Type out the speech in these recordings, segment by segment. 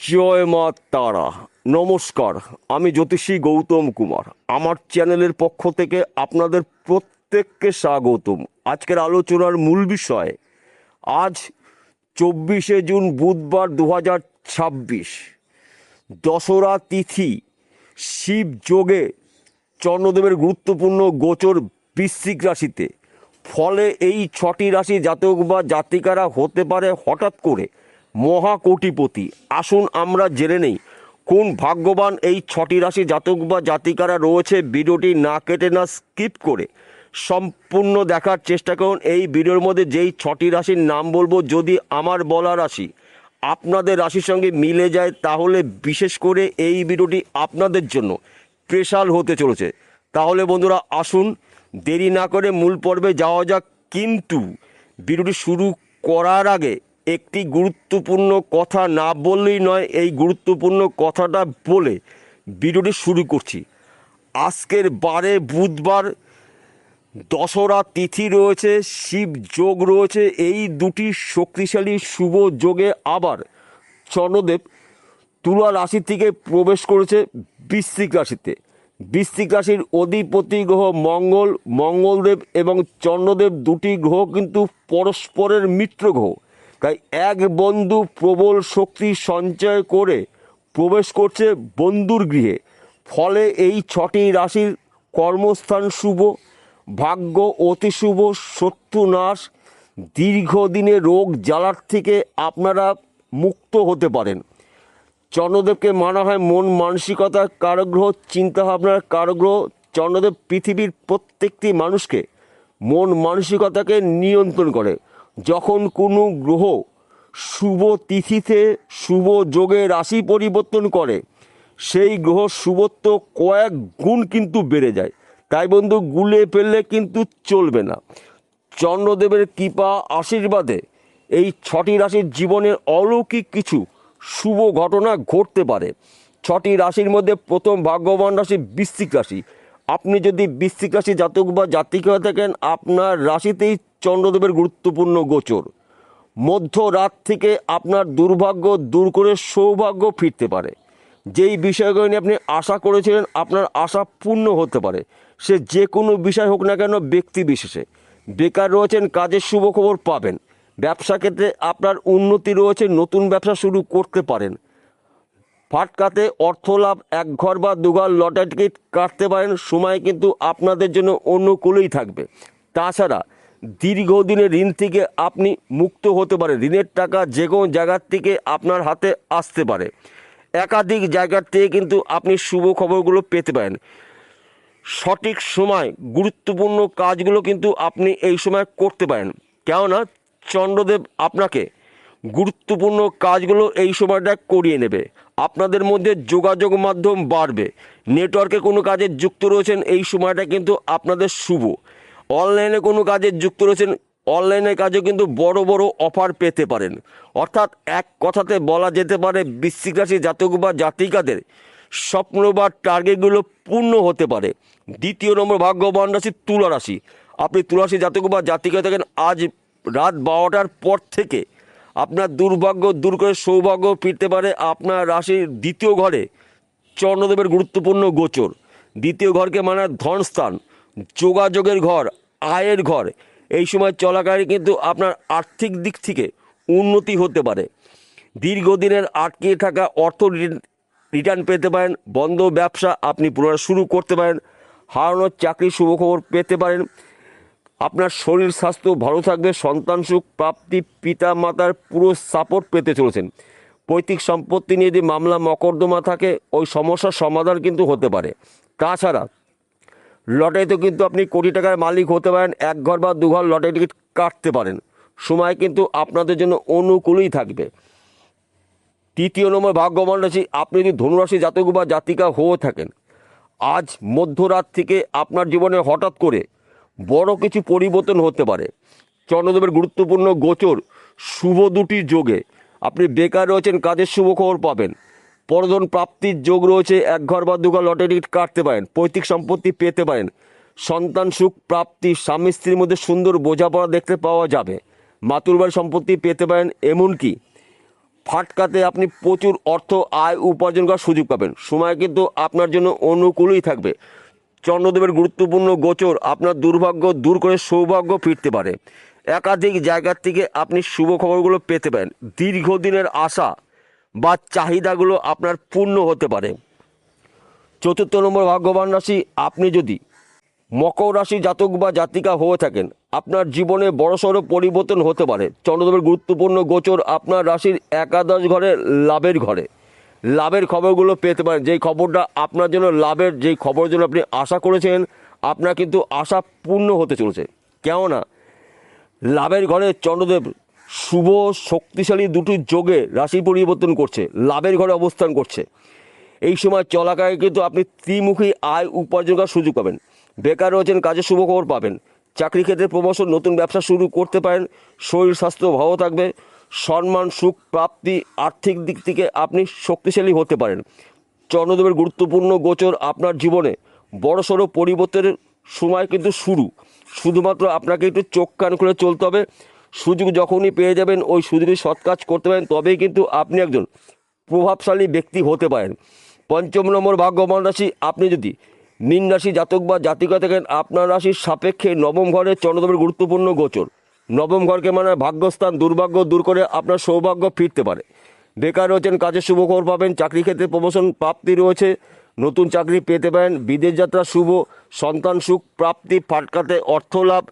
জয় মা তারা। নমস্কার, আমি জ্যোতিষী গৌতম কুমার। আমার চ্যানেলের পক্ষ থেকে আপনাদের প্রত্যেককে স্বাগতম। আজকের আলোচনার মূল বিষয়, আজ 24শে জুন বুধবার 2026, দশরা তিথি, শিব যোগে চন্দ্রদেবের গুরুত্বপূর্ণ গোচর বৃশ্চিক রাশিতে। ফলে এই 6টি রাশি জাতক বা জাতিকারা হতে পারে হঠাৎ করে মহাকোটিপতি। আসুন আমরা জেনে নেই কোন ভাগ্যবান এই 6টি রাশি জাতক বা জাতিকারা রয়েছে। ভিডিওটি না কেটে না স্কিপ করে সম্পূর্ণ দেখার চেষ্টা করুন। এই ভিডিওর মধ্যে যেই 6টি রাশির নাম বলবো, যদি আমার বলা রাশি আপনাদের রাশির সঙ্গে মিলে যায়, তাহলে বিশেষ করে এই ভিডিওটি আপনাদের জন্য স্পেশাল হতে চলেছে। তাহলে বন্ধুরা আসুন দেরি না করে মূল পর্বে যাওয়া যাক। কিন্তু ভিডিওটি শুরু করার আগে একটি গুরুত্বপূর্ণ কথা না বললেই নয়। এই গুরুত্বপূর্ণ কথাটা বলে ভিডিওটি শুরু করছি। আজকের বারে বুধবার, দশরা তিথি রয়েছে, শিব যোগ রয়েছে। এই দুটি শক্তিশালী শুভ যোগে আবার চন্দ্রদেব তুলা রাশি থেকে প্রবেশ করেছে বৃশ্চিক রাশিতে। বৃশ্চিক রাশির অধিপতি গ্রহ মঙ্গলদেব এবং চন্দ্রদেব দুটি গ্রহ কিন্তু পরস্পরের মিত্র গ্রহ। তাই এক বন্ধু প্রবল শক্তি সঞ্চয় করে প্রবেশ করছে বন্ধুর গৃহে। ফলে এই 6টি রাশির কর্মস্থান শুভ, ভাগ্য অতি শুভ, শত্রু নাশ, দীর্ঘদিনের রোগ জ্বালার থেকে আপনারা মুক্ত হতে পারেন। চন্দ্রদেবকে মানা হয় মন মানসিকতার কারগ্রহ, চিন্তাভাবনার কারগ্রহ। চন্দ্রদেব পৃথিবীর প্রত্যেকটি মানুষকে মন মানসিকতাকে নিয়ন্ত্রণ করে। যখন কোনো গ্রহ শুভ তিথিতে শুভ যোগে রাশি পরিবর্তন করে, সেই গ্রহ শুভত্ব কয়েক গুণ কিন্তু বেড়ে যায়। তাই বন্ধু, গুলিয়ে ফেললে কিন্তু চলবে না। চন্দ্রদেবের কৃপা আশীর্বাদে এই 6টি রাশির জীবনের অলৌকিক কিছু শুভ ঘটনা ঘটতে পারে। 6টি রাশির মধ্যে প্রথম ভাগ্যবান রাশি বৃশ্চিক রাশি। আপনি যদি বৃশ্চিক রাশি জাতক বা জাতিকা হয়ে থাকেন, আপনার রাশিতেই চন্দ্রদেবের গুরুত্বপূর্ণ গোচর। মধ্যরাত থেকে আপনার দুর্ভাগ্য দূর করে সৌভাগ্য ফিরতে পারে। যেই বিষয়গুলো নিয়ে আপনি আশা করেছিলেন, আপনার আশা পূর্ণ হতে পারে। সে যে কোনো বিষয় হোক না কেন, ব্যক্তি বিশেষে। বেকার রয়েছেন, কাজের শুভ খবর পাবেন। ব্যবসা ক্ষেত্রে আপনার উন্নতি রয়েছে, নতুন ব্যবসা শুরু করতে পারেন। ফাটকাতে অর্থ লাভ, এক ঘর বা দুঘর লটারি টিকিট কাটতে পারেন। সময় কিন্তু আপনাদের জন্য অনুকূলেই থাকবে। তাছাড়া দীর্ঘদিনের ঋণ থেকে আপনি মুক্ত হতে পারেন। ঋণের টাকা যে কোনো জায়গার থেকে আপনার হাতে আসতে পারে। একাধিক জায়গার থেকে কিন্তু আপনি শুভ খবরগুলো পেতে পারেন। সঠিক সময় গুরুত্বপূর্ণ কাজগুলো কিন্তু আপনি এই সময় করতে পারেন। কেননা চন্দ্রদেব আপনাকে গুরুত্বপূর্ণ কাজগুলো এই সময়টা করিয়ে নেবে। আপনাদের মধ্যে যোগাযোগ মাধ্যম বাড়বে। নেটওয়ার্কে কোনো কাজে যুক্ত রয়েছেন, এই সময়টা কিন্তু আপনাদের শুভ। অনলাইনে কোনো কাজে যুক্ত রয়েছেন, অনলাইনের কাজেও কিন্তু বড় বড় অফার পেতে পারেন। অর্থাৎ এক কথাতে বলা যেতে পারে, বৃশ্চিক রাশি জাতক বা জাতিকাদের স্বপ্ন বা টার্গেটগুলো পূর্ণ হতে পারে। দ্বিতীয় নম্বর ভাগ্যবান রাশি তুলা রাশি। আপনি তুলা রাশি জাতক বা জাতিকা থাকেন, আজ রাত 12টার পর থেকে আপনার দুর্ভাগ্য দূর করে সৌভাগ্য ফিরতে পারে। আপনার রাশির দ্বিতীয় ঘরে চন্দ্রদেবের গুরুত্বপূর্ণ গোচর। দ্বিতীয় ঘরকে মানে ধনস্থান, যোগাযোগের ঘর, আয়ের ঘর। এই সময় চলাকালীন কিন্তু আপনার আর্থিক দিক থেকে উন্নতি হতে পারে। দীর্ঘদিনের আটকে থাকা অর্থ রিটার্ন পেতে পারেন। বন্ধ ব্যবসা আপনি পুনরায় শুরু করতে পারেন। হারানোর চাকরির শুভ খবর পেতে পারেন। আপনার শরীর স্বাস্থ্য ভালো থাকবে। সন্তান সুখ প্রাপ্তি, পিতা মাতার পুরো সাপোর্ট পেতে চলেছেন। পৈতৃক সম্পত্তি নিয়ে যদি মামলা মকদ্দমা থাকে, ওই সমস্যার সমাধান কিন্তু হতে পারে। তাছাড়া লটারিতেও কিন্তু আপনি কোটি টাকার মালিক হতে পারেন। এক ঘর বা দুঘর লটারি টিকিট কাটতে পারেন। সময় কিন্তু আপনাদের জন্য অনুকূলেই থাকবে। তৃতীয় নম্বর ভাগ্যবান রাশি, আপনি যদি ধনুরাশি জাতক বা জাতিকা হয়ে থাকেন, আজ মধ্যরাত থেকে আপনার জীবনে হঠাৎ করে বড় কিছু পরিবর্তন হতে পারে। চন্দ্রদেবের গুরুত্বপূর্ণ গোচর শুভ দুটি যোগে। আপনি বেকার রয়েছেন, কাজের শুভ খবর পাবেন। পরধন প্রাপ্তির যোগ রয়েছে, এক ঘর বা দুঘর লটারি টিকিট কাটতে পারেন। পৈতৃক সম্পত্তি পেতে পারেন। সন্তান সুখ প্রাপ্তি, স্বামী স্ত্রীর মধ্যে সুন্দর বোঝাপড়া দেখতে পাওয়া যাবে। মাতুরবাড়ির সম্পত্তি পেতে পারেন। এমনকি ফাটকাতে আপনি প্রচুর অর্থ আয় উপার্জন করার সুযোগ পাবেন। সময় কিন্তু আপনার জন্য অনুকূলই থাকবে। চন্দ্রদেবের গুরুত্বপূর্ণ গোচর আপনার দুর্ভাগ্য দূর করে সৌভাগ্য ফিরতে পারে। একাধিক জায়গার থেকে আপনি শুভ খবরগুলো পেতে পারেন। দীর্ঘদিনের আশা বা চাহিদাগুলো আপনার পূর্ণ হতে পারে। চতুর্থ নম্বর ভাগ্যবান রাশি, আপনি যদি মকর রাশি জাতক বা জাতিকা হয়ে থাকেন, আপনার জীবনে বড়সড় পরিবর্তন হতে পারে। চন্দ্রদেবের গুরুত্বপূর্ণ গোচর আপনার রাশির একাদশ ঘরে, লাভের ঘরে। লাভের খবরগুলো পেতে পারেন। যেই খবরটা আপনার জন্য লাভের, যেই খবরের জন্য আপনি আশা করেছেন, আপনার কিন্তু আশা পূর্ণ হতে চলেছে। কেননা লাভের ঘরে চন্দ্রদেব শুভ শক্তিশালী দুটি যোগে রাশি পরিবর্তন করছে, লাভের ঘরে অবস্থান করছে। এই সময় চলাকালীন কিন্তু আপনি ত্রিমুখী আয় উপার্জন করার সুযোগ পাবেন। বেকার রয়েছেন, কাজের শুভ খবর পাবেন। চাকরি ক্ষেত্রে প্রমোশন, নতুন ব্যবসা শুরু করতে পারেন। শরীর স্বাস্থ্য ভালো থাকবে। সম্মান, সুখ প্রাপ্তি, আর্থিক দিক থেকে আপনি শক্তিশালী হতে পারেন। চন্দ্রদেবের গুরুত্বপূর্ণ গোচর আপনার জীবনে বড়সড় পরিবর্তনের সময় কিন্তু শুরু। শুধুমাত্র আপনাকে একটু চোখ কান খুলে চলতে হবে। সুযোগ যখনই পেয়ে যাবেন ওই সুযোগে সৎ কাজ করতে পারেন, তবেই কিন্তু আপনি একজন প্রভাবশালী ব্যক্তি হতে পারেন। পঞ্চম নম্বর ভাগ্যবান রাশি, আপনি যদি মীন রাশি জাতক বা জাতিকা থাকেন, আপনার রাশির সাপেক্ষে নবম ঘরে চন্দ্রদেবের গুরুত্বপূর্ণ গোচর। নবম ঘরকে মানে ভাগ্যস্থান, দুর্ভাগ্য দূর করে আপনার সৌভাগ্য ফিরতে পারে। বেকার রয়েছেন, কাজের শুভ খবর পাবেন। চাকরি ক্ষেত্রে প্রমোশন প্রাপ্তি রয়েছে, নতুন চাকরি পেতে পারেন। বিদেশ যাত্রা শুভ, সন্তান সুখ প্রাপ্তি, ফাটকাতে অর্থ লাভ।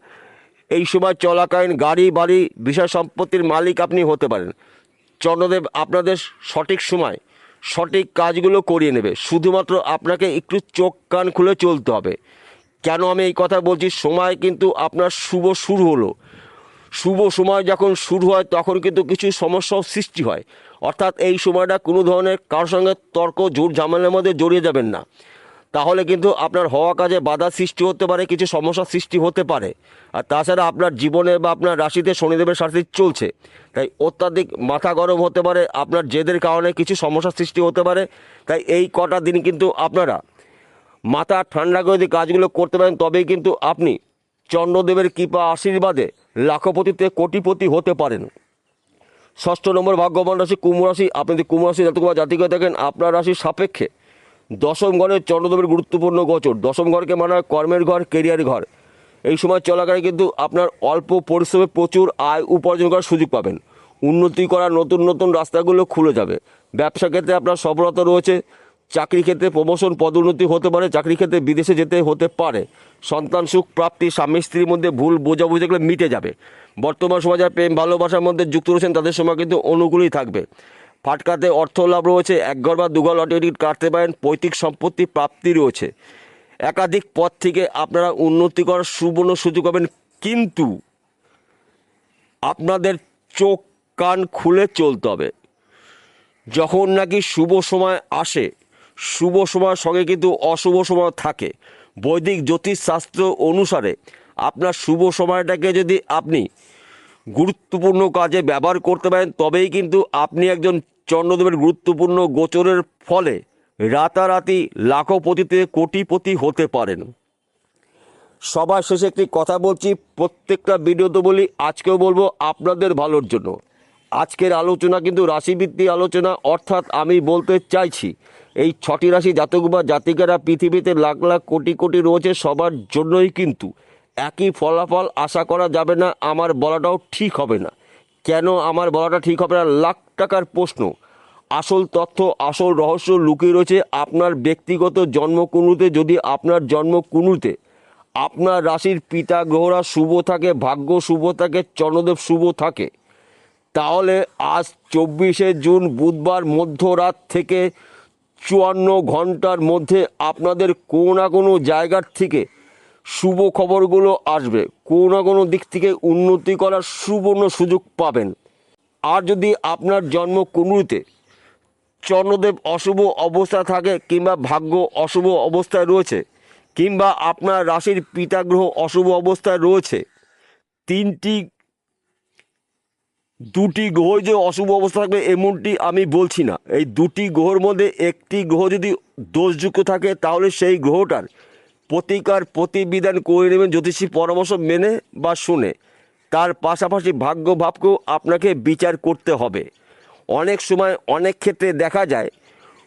এই সময় চলাকালীন গাড়ি বাড়ি বিষয় সম্পত্তির মালিক আপনি হতে পারেন। চন্দ্রদেব আপনাদের সঠিক সময় সঠিক কাজগুলো করিয়ে নেবে। শুধুমাত্র আপনাকে একটু চোখ কান খুলে চলতে হবে। কেন আমি এই কথা বলছি? সময় কিন্তু আপনার শুভ শুরু হলো। শুভ সময় যখন শুরু হয় তখন কিন্তু কিছু সমস্যাও সৃষ্টি হয়। অর্থাৎ এই সময়টা কোনো ধরনের কারোর সঙ্গে তর্ক ঝুট ঝামেলার মধ্যে জড়িয়ে যাবেন না, তাহলে কিন্তু আপনার হওয়া কাজে বাধা সৃষ্টি হতে পারে, কিছু সমস্যা সৃষ্টি হতে পারে। আর তাছাড়া আপনার জীবনে বা আপনার রাশিতে শনিদেবের সাথে চলছে, তাই অত্যাধিক মাথা গরম হতে পারে। আপনার জেদের কারণে কিছু সমস্যা সৃষ্টি হতে পারে। তাই এই কটা দিন কিন্তু আপনারা মাথা ঠান্ডা করে দিয়ে কাজগুলো করতে পারেন, তবেই কিন্তু আপনি চন্দ্রদেবের কৃপা আশীর্বাদে লাখপতিতে কোটিপতি হতে পারেন। ষষ্ঠ নম্বর ভাগ্যবান রাশি কুম্ভ রাশি, আপনি যদি কুম্ভ রাশি জাতক বা জাতিকা থাকেন, আপনার রাশির সাপেক্ষে দশম ঘরে চন্দ্রদেবের গুরুত্বপূর্ণ গোচর। দশম ঘরকে মানা হয় কর্মের ঘর, কেরিয়ার ঘর। এই সময় চলাকালীন কিন্তু আপনার অল্প পরিশ্রমে প্রচুর আয় উপার্জন করার সুযোগ পাবেন। উন্নতি করার নতুন নতুন রাস্তাগুলো খুলে যাবে। ব্যবসা ক্ষেত্রে আপনার সফলতা রয়েছে। চাকরি ক্ষেত্রে প্রমোশন পদোন্নতি হতে পারে। চাকরি ক্ষেত্রে বিদেশে যেতে হতে পারে। সন্তান সুখ প্রাপ্তি, স্বামী স্ত্রীর মধ্যে ভুল বোঝাবুঝিগুলো মিটে যাবে। বর্তমান সমাজে প্রেম ভালোবাসার মধ্যে যুক্ত রয়েছেন, তাদের সময় কিন্তু অনুকূলই থাকবে। ফাটকাতে অর্থ লাভ রয়েছে। একঘর বা দুঘর লটারি টিকিট কাটতে পারেন। পৈতৃক সম্পত্তি প্রাপ্তি রয়েছে। একাধিক পথ থেকে আপনারা উন্নতি করার সুবর্ণ সুযোগ পাবেন, কিন্তু আপনাদের চোখ কান খুলে চলতে হবে। যখন নাকি শুভ সময় আসে, শুভ সময়ের সঙ্গে কিন্তু অশুভ সময় থাকে। বৈদিক জ্যোতিষশাস্ত্র অনুসারে আপনার শুভ সময়টাকে যদি আপনি গুরুত্বপূর্ণ কাজে ব্যবহার করতে পারেন, তবেই কিন্তু আপনি একজন চন্দ্রদেবের গুরুত্বপূর্ণ গোচরের ফলে রাতারাতি লাখপতিতে কোটিপতি হতে পারেন। সবার শেষে একটি কথা বলছি, প্রত্যেকটা ভিডিওতে বলি, আজকেও বলবো আপনাদের ভালোর জন্য। আজকের আলোচনা কিন্তু রাশিভিত্তিক আলোচনা, অর্থাৎ আমি বলতে চাইছি এই 6টি রাশি জাতক বা জাতিকারা পৃথিবীতে লাখ লাখ কোটি কোটি রয়েছে, সবার জন্যই কিন্তু একই ফলাফল আশা করা যাবে না। আমার বলাটাও ঠিক হবে না। কেন আমার বলাটা ঠিক হবে না? লাখ টাকার প্রশ্ন। আসল তথ্য, আসল রহস্য লুকিয়ে রয়েছে আপনার ব্যক্তিগত জন্মকুণ্ডলিতে। যদি আপনার জন্মকুণ্ডলিতে আপনার রাশির পিতা গ্রহরা শুভ থাকে, ভাগ্য শুভ থাকে, চন্দ্রদেব শুভ থাকে, তাহলে আজ 24শে জুন বুধবার মধ্যরাত থেকে 54 ঘন্টার মধ্যে আপনাদের কোনো না কোনো জায়গার থেকে শুভ খবরগুলো আসবে। কোনো না কোনো দিক থেকে উন্নতি করার সুবর্ণ সুযোগ পাবেন। আর যদি আপনার জন্মকুণ্ডলিতে চন্দ্রদেব অশুভ অবস্থা থাকে, কিংবা ভাগ্য অশুভ অবস্থায় রয়েছে, কিংবা আপনার রাশির পিতা গ্রহ অশুভ অবস্থায় রয়েছে, দুটি গ্রহ যে অশুভ অবস্থা থাকবে এমনটি আমি বলছি না। এই দুটি গ্রহের মধ্যে একটি গ্রহ যদি দোষযুক্ত থাকে, তাহলে সেই গ্রহটার প্রতিকার প্রতিবিধান করে নেবেন জ্যোতিষী পরামর্শ মেনে বা শুনে। তার পাশাপাশি ভাগ্য ভাবকেও আপনাকে বিচার করতে হবে। অনেক সময় অনেক ক্ষেত্রে দেখা যায়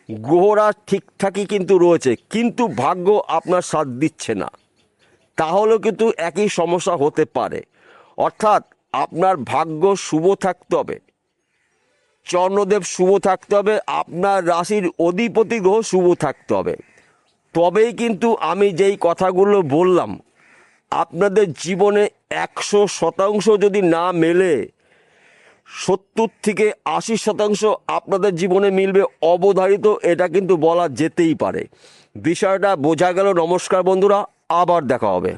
গ্রহরা ঠিকঠাকই কিন্তু রয়েছে, কিন্তু ভাগ্য আপনার সাথ দিচ্ছে না, তাহলেও কিন্তু একই সমস্যা হতে পারে। অর্থাৎ আপনার ভাগ্য শুভ থাকতে হবে, চন্দ্রদেব শুভ থাকতে হবে, আপনার রাশির অধিপতি গ্রহ শুভ থাকতে হবে, তবেই কিন্তু আমি যেই কথাগুলো বললাম আপনাদের জীবনে 100% যদি না মেলে 70 থেকে 80% আপনাদের জীবনে মিলবে অবধারিত, এটা কিন্তু বলা যেতেই পারে। বিষয়টা বোঝা গেল। নমস্কার বন্ধুরা, আবার দেখা হবে।